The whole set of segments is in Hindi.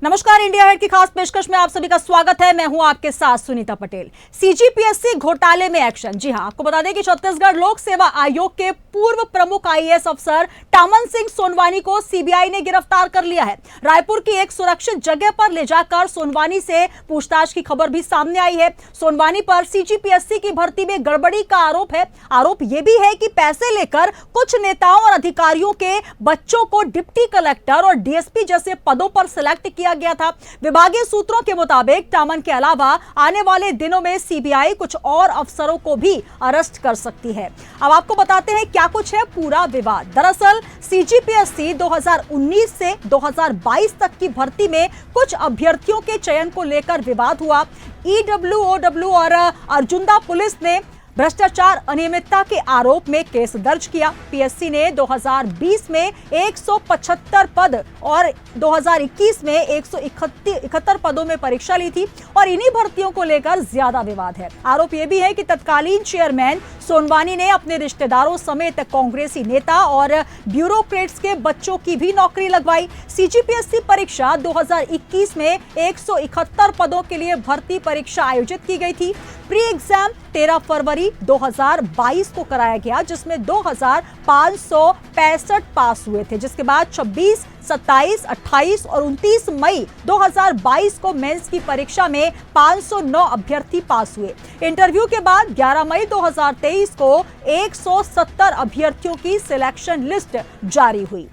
नमस्कार, इंडिया हेड की खास पेशकश में आप सभी का स्वागत है। मैं हूं आपके साथ सुनीता पटेल। सीजीपीएससी घोटाले में एक्शन। जी हां, आपको बता दें कि छत्तीसगढ़ लोक सेवा आयोग के पूर्व प्रमुख आईएएस अफसर टामन सिंह सोनवानी को सीबीआई ने गिरफ्तार कर लिया है। रायपुर की एक सुरक्षित जगह पर ले जाकर सोनवानी से पूछताछ की खबर भी सामने आई है। सोनवानी पर सीजीपीएससी की भर्ती में गड़बड़ी का आरोप है। आरोप यह भी है कि पैसे लेकर कुछ नेताओं और अधिकारियों के बच्चों को डिप्टी कलेक्टर और डीएसपी जैसे पदों पर सिलेक्ट किया गया था। विभागीय सूत्रों के मुताबिक टामन के अलावा आने वाले दिनों में सीबीआई कुछ और अफसरों को भी अरेस्ट कर सकती है। अब आपको बताते हैं क्या कुछ है पूरा विवाद। दरअसल सीजीपीएससी 2019 से 2022 तक की भर्ती में कुछ अभ्यर्थियों के चयन को लेकर विवाद हुआ। ईडब्ल्यूओडब्ल्यू और अर्जुंदा पुलिस ने भ्रष्टाचार अनियमितता के आरोप में केस दर्ज किया। पीएससी ने 2020 में 175 पद और 2021 में 171 पदों में परीक्षा ली थी और इन्हीं भर्तियों को लेकर ज्यादा विवाद है। आरोप यह भी है कि तत्कालीन चेयरमैन सोनवानी ने अपने रिश्तेदारों समेत कांग्रेसी नेता और ब्यूरोक्रेट्स के बच्चों की भी नौकरी लगवाई। सीजीपीएससी परीक्षा 2021 में 171 पदों के लिए भर्ती परीक्षा आयोजित की गई थी। प्री एग्जाम 13 फरवरी 2022 को कराया गया, जिसमें 2565 पास हुए थे, जिसके बाद 26, 27, 28 और 29 मई 2022 को मेंस की परीक्षा में 509 अभ्यर्थी पास हुए। इंटरव्यू के बाद 11 मई 2023 को 170 अभ्यर्थियों की सिलेक्शन लिस्ट जारी हुई।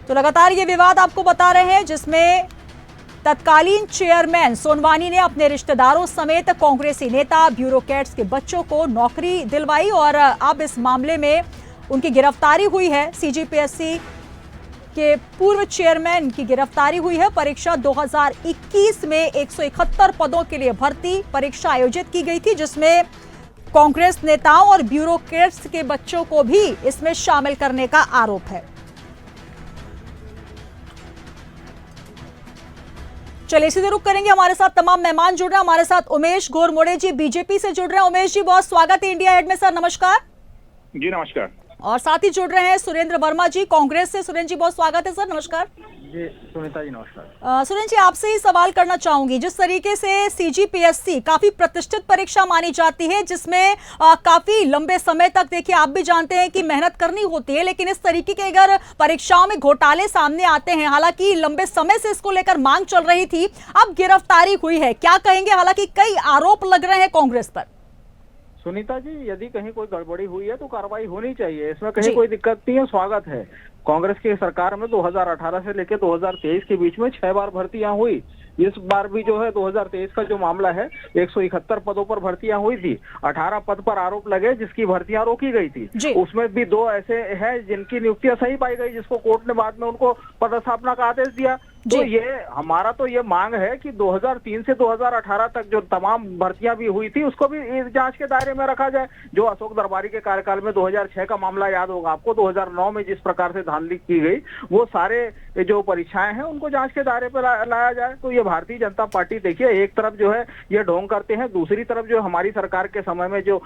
तो लगातार ये विवाद आपको बता रहे हैं, जिसमें तत्कालीन चेयरमैन सोनवानी ने अपने रिश्तेदारों समेत कांग्रेसी नेता ब्यूरोक्रेट्स के बच्चों को नौकरी दिलवाई और अब इस मामले में उनकी गिरफ्तारी हुई है। सीजीपीएससी के पूर्व चेयरमैन की गिरफ्तारी हुई है। परीक्षा 2021 में 171 पदों के लिए भर्ती परीक्षा आयोजित की गई थी, जिसमें कांग्रेस नेताओं और ब्यूरोक्रेट्स के बच्चों को भी इसमें शामिल करने का आरोप है। चलिए सीधे रुक करेंगे। हमारे साथ तमाम मेहमान जुड़ रहे हैं। हमारे साथ उमेश घोरमोड़े जी बीजेपी से जुड़ रहे हैं। उमेश जी, बहुत स्वागत है इंडिया हेड में। सर नमस्कार। जी नमस्कार। और साथ ही जुड़ रहे हैं सुरेंद्र वर्मा जी कांग्रेस से। सुरेंद्र जी, बहुत स्वागत है। सर नमस्कार। जी सुनीता जी नमस्कार। सुरेंद्र जी, आपसे ही सवाल करना चाहूंगी। जिस तरीके से सीजीपीएससी काफी प्रतिष्ठित परीक्षा मानी जाती है, जिसमें काफी लंबे समय तक, देखिए आप भी जानते हैं कि मेहनत करनी होती है, लेकिन इस तरीके के अगर परीक्षाओं में घोटाले सामने आते हैं, हालांकि लंबे समय से इसको लेकर मांग चल रही थी, अब गिरफ्तारी हुई है, क्या कहेंगे? हालांकि कई आरोप लग रहे हैं कांग्रेस पर। सुनीता जी, यदि कहीं कोई गड़बड़ी हुई है तो कार्रवाई होनी चाहिए, इसमें कहीं कोई दिक्कत नहीं है, स्वागत है। कांग्रेस की सरकार में 2018 से लेकर 2023 के बीच में 6 बार भर्तियां हुई। इस बार भी जो है 2023 का जो मामला है 171 पदों पर भर्तियां हुई थी। 18 पद पर आरोप लगे जिसकी भर्तियां रोकी गई थी। उसमें भी 2 ऐसे हैं जिनकी नियुक्तियां सही पाई गई, जिसको कोर्ट ने बाद में उनको पदस्थापना का आदेश दिया। तो ये हमारा तो ये मांग है कि 2003 से 2018 तक जो तमाम भर्तियां भी हुई थी उसको भी इस जांच के दायरे में रखा जाए। जो अशोक दरबारी के कार्यकाल में 2006 का मामला याद होगा आपको, 2009 में जिस प्रकार से धांधली की गई, वो सारे जो परीक्षाएं हैं उनको जांच के दायरे पर लाया जाए। तो ये भारतीय जनता पार्टी, देखिए एक तरफ जो है ये ढोंग करते हैं, दूसरी तरफ जो हमारी सरकार के समय में जो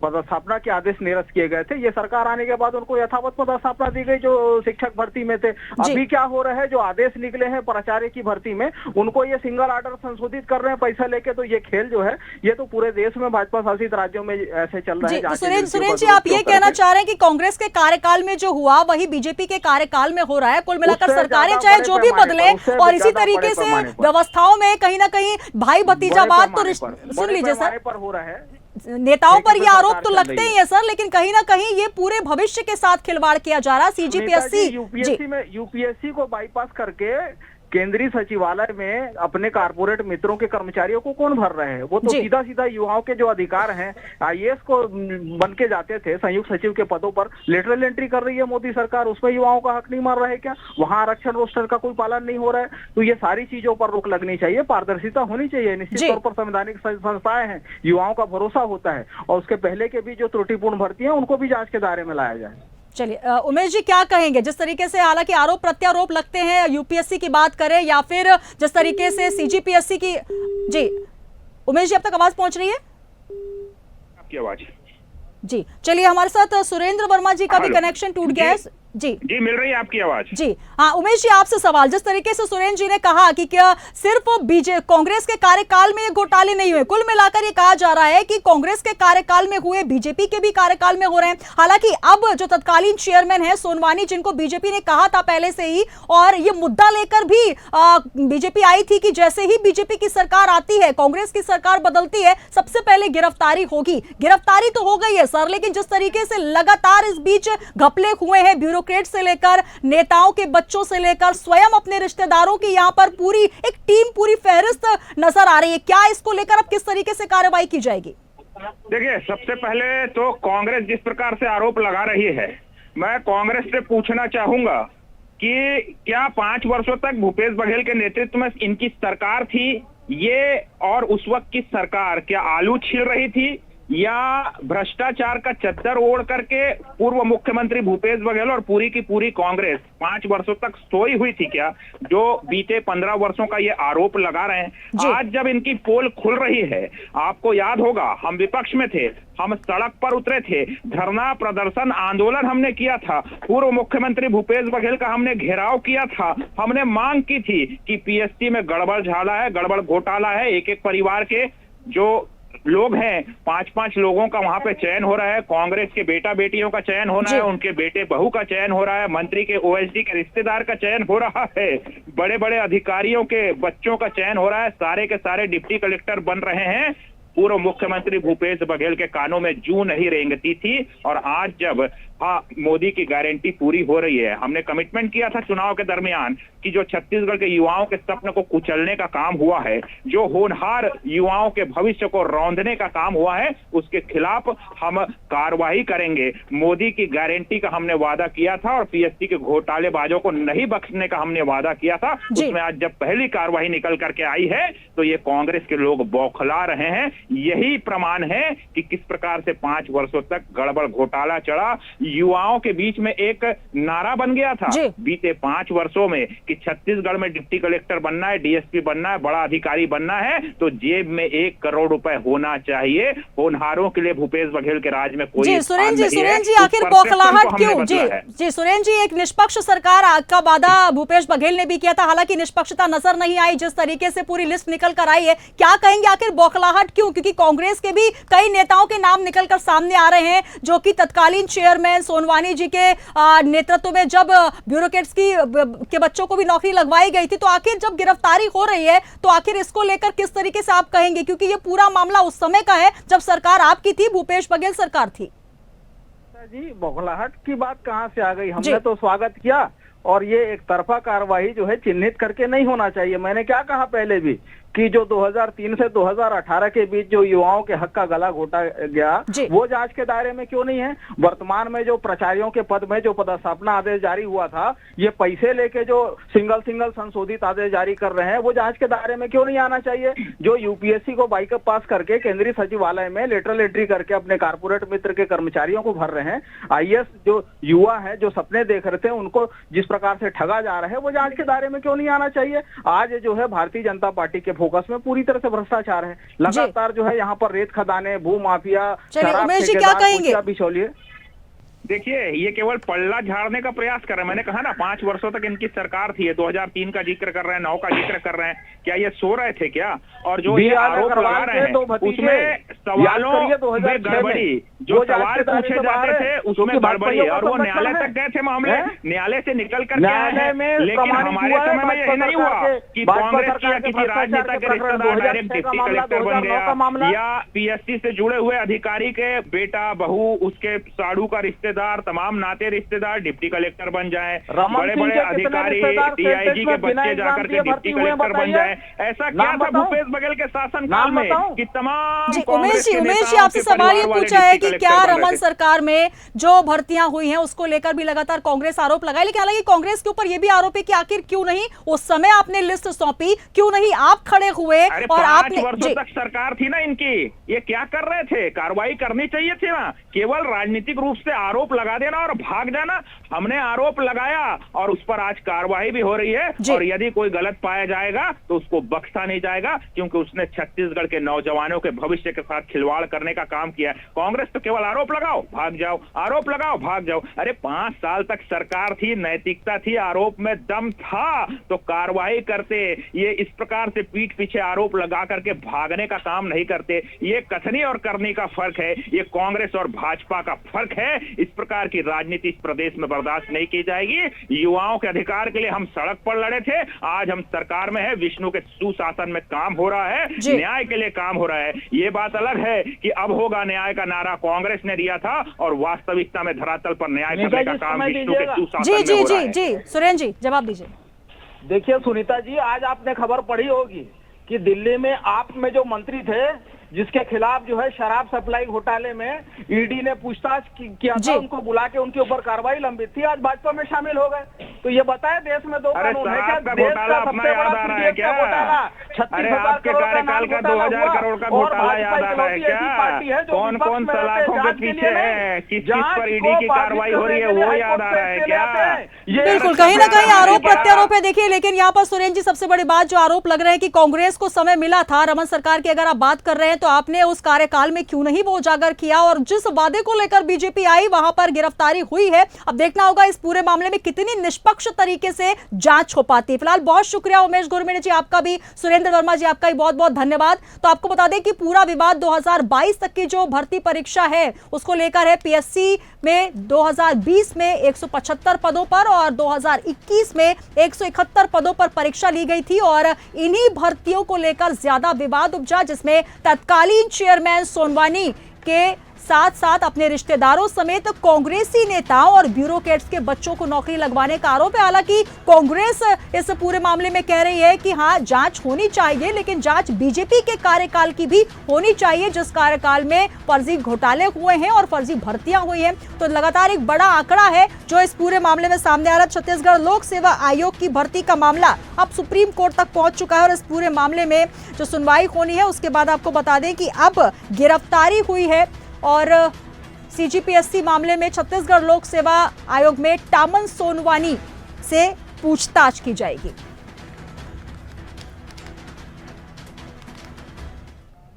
पदस्थापना के आदेश निरस्त किए गए थे, ये सरकार आने के बाद उनको यथावत पदस्थापना दी गई जो शिक्षक भर्ती में थे। अभी क्या हो रहा है, जो आदेश निकले हैं प्राचार्य की भर्ती में, उनको ये सिंगल आर्डर संशोधित कर रहे हैं पैसा लेके। तो ये खेल जो है ये तो पूरे देश में भाजपा शासित राज्यों में ऐसे चल रहा है। सुरेंद्र जी, आप ये कहना चाह रहे हैं कि कांग्रेस के कार्यकाल में जो हुआ वही बीजेपी के कार्यकाल में हो रहा है? कुल मिलाकर सरकारें चाहे जो भी बदले, और इसी तरीके से व्यवस्थाओं में कहीं ना कहीं भाई भतीजावाद तो सुन लीजिए सर, पर हो रहा है। नेताओं पर ये आरोप तो लगते ही है सर, लेकिन कहीं ना कहीं ये पूरे भविष्य के साथ खिलवाड़ किया जा रहा है। सीजीपीएससी यूपीएससी को बाईपास करके केंद्रीय सचिवालय में अपने कारपोरेट मित्रों के कर्मचारियों को कौन भर रहे हैं? वो तो सीधा सीधा युवाओं के जो अधिकार हैं, आईएएस को बन के जाते थे संयुक्त सचिव के पदों पर, लेटरल एंट्री कर रही है मोदी सरकार, उसमें युवाओं का हक नहीं मार रहा है क्या? वहां आरक्षण रोस्टर का कोई पालन नहीं हो रहा है। तो ये सारी चीजों पर रोक लगनी चाहिए, पारदर्शिता होनी चाहिए। निश्चित तौर पर संवैधानिक संस्थाएं हैं, युवाओं का भरोसा होता है, और उसके पहले के भी जो त्रुटिपूर्ण भर्ती है उनको भी जांच के दायरे में लाया जाए। चलिए उमेश जी, क्या कहेंगे? जिस तरीके से हालांकि आरोप प्रत्यारोप लगते हैं, यूपीएससी की बात करें या फिर जिस तरीके से सीजीपीएससी की। जी उमेश जी, अब तक आवाज पहुंच रही है? आपकी आवाज। जी चलिए, हमारे साथ सुरेंद्र वर्मा जी का भी कनेक्शन टूट गया है। जी जी मिल रही है आपकी आवाज। जी हाँ, उमेश जी आपसे सवाल, जिस तरीके से सुरेंद्र जी ने कहा कि क्या सिर्फ कांग्रेस के कार्यकाल में ये घोटाले नहीं हुए, कुल मिलाकर ये कहा जा रहा है कि कांग्रेस के कार्यकाल में हुए, बीजेपी के भी कार्यकाल में हो रहे हैं। हालांकि अब जो तत्कालीन चेयरमैन है सोनवानी, जिनको बीजेपी ने कहा था पहले से ही, और ये मुद्दा लेकर भी बीजेपी आई थी कि जैसे ही बीजेपी की सरकार आती है, कांग्रेस की सरकार बदलती है, सबसे पहले गिरफ्तारी होगी। गिरफ्तारी तो हो गई है सर, लेकिन जिस तरीके से लगातार इस बीच घपले हुए हैं, ब्यूरोक्रेट से लेकर नेताओं के बच्चों से लेकर स्वयं अपने रिश्तेदारों की, यहां पर पूरी एक टीम, पूरी फहरिस्त नजर आ रही है। क्या इसको लेकर अब किस तरीके से कार्रवाई की जाएगी? देखिए, सबसे पहले तो कांग्रेस जिस प्रकार से आरोप लगा रही है, मैं कांग्रेस से पूछना चाहूंगा कि क्या 5 वर्षों तक भूपेश बघेल के नेतृत्व में इनकी सरकार थी, ये और उस वक्त की सरकार क्या आलू छील रही थी, या भ्रष्टाचार का चद्दर ओढ़ करके पूर्व मुख्यमंत्री भूपेश बघेल और पूरी की पूरी कांग्रेस 5 वर्षों तक सोई हुई थी क्या, जो बीते 15 वर्षों का ये आरोप लगा रहे हैं। आज जब इनकी पोल खुल रही है, आपको याद होगा हम विपक्ष में थे, हम सड़क पर उतरे थे, धरना प्रदर्शन आंदोलन हमने किया था, पूर्व मुख्यमंत्री भूपेश बघेल का हमने घेराव किया था, हमने मांग की थी कि पीएससी में गड़बड़ झाला है, गड़बड़ घोटाला है, एक एक परिवार के जो लोग हैं 5-5 लोगों का वहां पे चयन हो रहा है, कांग्रेस के बेटा बेटियों का चयन होना है, उनके बेटे बहू का चयन हो रहा है, मंत्री के ओएसडी के रिश्तेदार का चयन हो रहा है, बड़े बड़े अधिकारियों के बच्चों का चयन हो रहा है, सारे के सारे डिप्टी कलेक्टर बन रहे हैं। पूर्व मुख्यमंत्री भूपेश बघेल के कानों में जूं नहीं रेंगती थी, और आज जब मोदी की गारंटी पूरी हो रही है, हमने कमिटमेंट किया था चुनाव के दरमियान कि जो छत्तीसगढ़ के युवाओं के सपने को कुचलने का काम हुआ है, जो होनहार युवाओं के भविष्य को रौंदने का काम हुआ है, उसके खिलाफ हम कार्रवाई करेंगे। मोदी की गारंटी का हमने वादा किया था और पीएससी के घोटालेबाजों को नहीं बख्शने का हमने वादा किया था। उसमें आज जब पहली कार्रवाई निकल करके आई है तो ये कांग्रेस के लोग बौखला रहे हैं। यही प्रमाण है कि किस प्रकार से 5 वर्षों तक गड़बड़ घोटाला चढ़ा। युवाओं के बीच में एक नारा बन गया था बीते 5 वर्षों में कि छत्तीसगढ़ में डिप्टी कलेक्टर बनना है, डीएसपी बनना है, बड़ा अधिकारी बनना है तो जेब में 1 करोड़ रुपए होना चाहिए। होनहारों के लिए भूपेश बघेल के राज में कोई सुरेंद्र जी आखिर बौखलाहट क्यों? जी सुरेंद्र जी, एक निष्पक्ष सरकार का वादा भूपेश बघेल ने भी किया था, हालांकि निष्पक्षता नजर नहीं आई जिस तरीके से पूरी लिस्ट निकल कर आई है। क्या कहेंगे आखिर बौखलाहट क्यों? क्योंकि कांग्रेस के भी कई नेताओं के नाम निकल कर सामने आ रहे हैं, जो कि तत्कालीन चेयरमैन सोनवानी जी के नेतृत्व में जब ब्यूरोक्रेट्स के बच्चों को भी नौकरी लगवाई गई थी, तो आखिर जब गिरफ्तारी हो रही है तो आखिर इसको लेकर किस तरीके से आप कहेंगे? क्योंकि ये पूरा मामला उस समय का है जब सरकार आपकी थी, भूपेश बघेल सरकार थी। जी बौखलाहट की बात कहां से आ गई? हमने तो स्वागत किया, और ये एक तरफा कार्रवाई जो है चिन्हित करके नहीं होना चाहिए। मैंने क्या कहा पहले भी कि जो 2003 से 2018 के बीच जो युवाओं के हक का गला घोटा गया, वो जांच के दायरे में क्यों नहीं है? वर्तमान में जो प्राचार्यों के पद में जो पदस्थापना आदेश जारी हुआ था, ये पैसे लेके जो सिंगल संशोधित आदेश जारी कर रहे हैं, वो जांच के दायरे में क्यों नहीं आना चाहिए? जो यूपीएससी को बाइकअप पास करके केंद्रीय सचिवालय में लेटरल एंट्री करके अपने कारपोरेट मित्र के कर्मचारियों को भर रहे हैं, आईएएस जो युवा है, जो सपने देख रहे थे, उनको जिस प्रकार से ठगा जा रहा है, वो जांच के दायरे में क्यों नहीं आना चाहिए? आज जो है भारतीय जनता पार्टी के फोकस में पूरी तरह से भ्रष्टाचार है, लगातार जो है यहाँ पर रेत खदाने, भू माफिया, उमेश जी क्या कहेंगे? बिचौलिए। देखिए, ये केवल पल्ला झाड़ने का प्रयास कर रहे हैं। मैंने कहा ना 5 वर्षों तक इनकी सरकार थी, 2003 का जिक्र कर रहे हैं, 9 का जिक्र कर रहे हैं। क्या ये सो रहे थे क्या? और जो ये आरोप लगा रहे हैं उसमें सवालों में गड़बड़ी, जो सवाल पूछे जाते थे उसमें गड़बड़ी, और वो न्यायालय तक गए थे मामले, न्यायालय से निकल कर न्यायालय में। लेकिन हमारे समय में यही नहीं हुआ कि कांग्रेस की या किसी राजनेता के रिश्तेदार डायरेक्ट डिप्टी कलेक्टर बन गया, या पीएससी से जुड़े हुए अधिकारी के बेटा बहू, उसके साड़ू का रिश्तेदार, तमाम नाते रिश्तेदार डिप्टी कलेक्टर बन जाए, बड़े बड़े अधिकारी डीआईजी के बच्चे जाकर के डिप्टी कलेक्टर बन जाए। ऐसा क्या था भूपेश बघेल के शासनकाल में कि तमाम? उमेश जी आपसे सवाल ये पूछा है कि क्या रमन सरकार में जो भर्तियां हुई हैं उसको लेकर भी लगातार कांग्रेस आरोप लगाए, लेकिन हालांकि कांग्रेस के ऊपर ये भी आरोप है कि आखिर क्यों नहीं उस समय आपने लिस्ट सौंपी, क्यों नहीं आप खड़े हुए? और आपने 5 वर्षों तक सरकार थी ना इनकी, ये क्या कर रहे थे? कार्रवाई करनी चाहिए थी ना, केवल राजनीतिक रूप से आरोप लगा देना और भाग जाना। हमने आरोप लगाया और उस पर आज कार्रवाई भी हो रही है, और यदि कोई गलत पाया जाएगा तो उसको बख्शा नहीं जाएगा, क्योंकि उसने छत्तीसगढ़ के नौजवानों के भविष्य के साथ खिलवाड़ करने का काम किया। कांग्रेस तो केवल आरोप लगाओ भाग जाओ, आरोप लगाओ भाग जाओ। अरे 5 साल तक सरकार थी, नैतिकता थी, आरोप में दम था तो कार्रवाई करते। ये इस प्रकार से पीठ पीछे आरोप लगा करके भागने का काम नहीं करते। ये कथनी और करनी का फर्क है, ये कांग्रेस और भाजपा का फर्क है। इस प्रकार की राजनीति इस प्रदेश में बर्दाश्त नहीं की जाएगी। युवाओं के अधिकार के लिए हम सड़क पर लड़े थे, आज हम सरकार में है, विष्णु के सुशासन में काम हो रहा है, न्याय के लिए काम हो रहा है। ये बात अलग है कि अब होगा न्याय का नारा कांग्रेस ने दिया था और वास्तविकता में धरातल पर न्याय करने का काम विष्णु के सुशासन में हो रहा है। जी सुरेंद्र जी जवाब दीजिए। देखिए सुनीता जी, आज आपने खबर पढ़ी होगी कि दिल्ली में आप में जो मंत्री थे जिसके खिलाफ जो है शराब सप्लाई घोटाले में ईडी ने पूछताछ किया था, उनको बुला के उनके ऊपर कार्रवाई लंबित थी, आज भाजपा में शामिल हो गए। तो ये बताए देश में 2 कानून है क्या? देश का सबसे बड़ा पीडीएफ का घोटाला 36,000 करोड़ का नाम घोटाला हुआ और भाजपा इकलौती ऐसी पार्टी है जो कौन कौन सलाखों के पीछे है, किस चीज पर ईडी की कार्रवाई हो रही है वो याद आ रहा है क्या? बिल्कुल, कहीं ना कहीं आरोप प्रत्यारोप है। देखिए, लेकिन यहाँ पर सुरेंद्र जी सबसे बड़ी बात जो आरोप लग रहे हैं कि कांग्रेस को समय मिला था, रमन सरकार की अगर आप बात कर रहे हैं तो आपने उस कार्यकाल में क्यों नहीं वो उजागर किया, और जिस वादे को लेकर बीजेपी आई वहां पर गिरफ्तारी हुई है। अब देखना होगा इस पूरे मामले में कितनी निष्पक्ष तरीके से जांच हो पाती है। फिलहाल बहुत शुक्रिया उमेश घुरमेड़े जी आपका भी, सुरेंद्र वर्मा जी आपका भी बहुत बहुत धन्यवाद। तो आपको बता दें कि पूरा विवाद 2022 तक की जो भर्ती परीक्षा है उसको लेकर है। पीएससी में 2020 में 175 पदों पर और 2021 में 171 पदों पर परीक्षा ली गई थी, और इन्हीं भर्तियों को लेकर ज्यादा विवाद उपजा, जिसमें तत्कालीन चेयरमैन सोनवानी के साथ साथ अपने रिश्तेदारों समेत कांग्रेसी नेताओं और ब्यूरोक्रेट्स के बच्चों को नौकरी लगवाने का आरोप है। हालांकि कांग्रेस इस पूरे मामले में कह रही है कि हाँ जांच होनी चाहिए, लेकिन जांच बीजेपी के कार्यकाल की भी होनी चाहिए, जिस कार्यकाल में फर्जी घोटाले हुए हैं और फर्जी भर्तियां हुई हैं। तो लगातार एक बड़ा आंकड़ा है जो इस पूरे मामले में सामने आ रहा है। छत्तीसगढ़ लोक सेवा आयोग की भर्ती का मामला अब सुप्रीम कोर्ट तक पहुंच चुका है, और इस पूरे मामले में जो सुनवाई होनी है उसके बाद आपको बता दें कि अब गिरफ्तारी हुई है और सीजीपीएससी मामले में छत्तीसगढ़ लोक सेवा आयोग में टामन सोनवानी से पूछताछ की जाएगी।